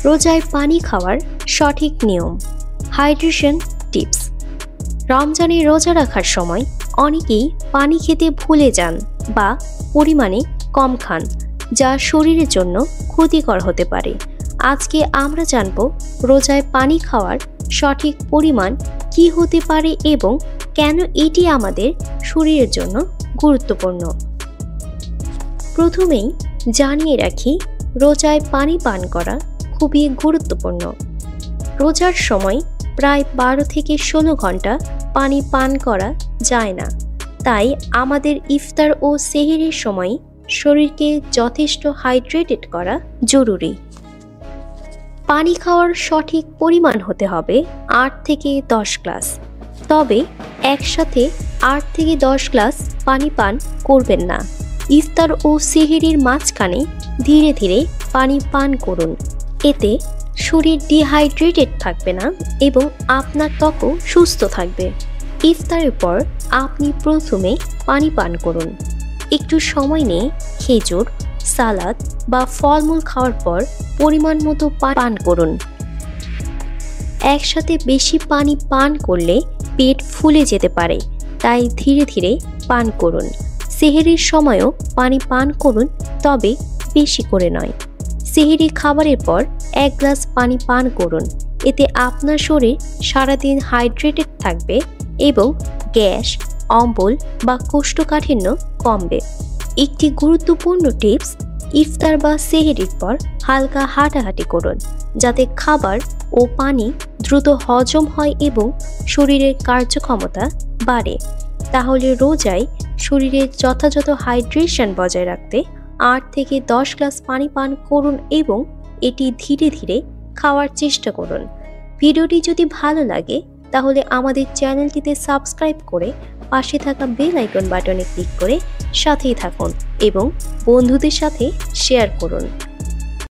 রোজায় পানি খাওয়ার সঠিক নিয়ম, হাইড্রেশন টিপস। রমজানে রোজা রাখার সময় অনেকেই পানি খেতে ভুলে যান বা পরিমাণে কম খান, যা শরীরের জন্য ক্ষতিকর হতে পারে। আজকে আমরা জানব রোজায় পানি খাওয়ার সঠিক পরিমাণ কি হতে পারে এবং কেন এটি আমাদের শরীরের জন্য গুরুত্বপূর্ণ। প্রথমেই জানিয়ে রাখি, রোজায় পানি পান করা খুবই গুরুত্বপূর্ণ। রোজার সময় প্রায় 12 থেকে 16 ঘন্টা পানি পান করা যায় না, তাই আমাদের ইফতার ও সেহরির সময় শরীরকে যথেষ্ট হাইড্রেটেড করা জরুরি। পানি খাওয়ার সঠিক পরিমাণ হতে হবে 8 থেকে 10 গ্লাস। তবে একসাথে 8 থেকে 10 গ্লাস পানি পান করবেন না। ইফতার ও সেহরির মাঝখানে ধীরে ধীরে পানি পান করুন। এতে শরীর ডিহাইড্রেটেড থাকবে না এবং আপনার ত্বকও সুস্থ থাকবে। ইফতারের পর আপনি প্রথমে পানি পান করুন। একটু সময় নিয়ে খেজুর, সালাদ বা ফলমূল খাওয়ার পর পরিমাণ মতো পান করুন। একসাথে বেশি পানি পান করলে পেট ফুলে যেতে পারে, তাই ধীরে ধীরে পান করুন। সেহরির সময়ও পানি পান করুন, তবে বেশি করে নয়। সেহরি খাবারের পর 1 গ্লাস পানি পান করুন। এতে আপনার শরীর সারাদিন হাইড্রেটেড থাকবে এবং গ্যাস, অম্বল বা কোষ্ঠকাঠিন্য কমবে। একটি গুরুত্বপূর্ণ টিপস, ইফতার বা সেহরির পর হালকা হাঁটাহাঁটি করুন, যাতে খাবার ও পানি দ্রুত হজম হয় এবং শরীরের কার্যক্ষমতা বাড়ে। তাহলে রোজায় শরীরের যথাযথ হাইড্রেশন বজায় রাখতে 8 থেকে 10 গ্লাস পানি পান করুন এবং এটি ধীরে ধীরে খাওয়ার চেষ্টা করুন। ভিডিওটি যদি ভালো লাগে তাহলে আমাদের চ্যানেলটিতে সাবস্ক্রাইব করে পাশে থাকা বেল আইকন বাটনে ক্লিক করে সাথেই থাকুন এবং বন্ধুদের সাথে শেয়ার করুন।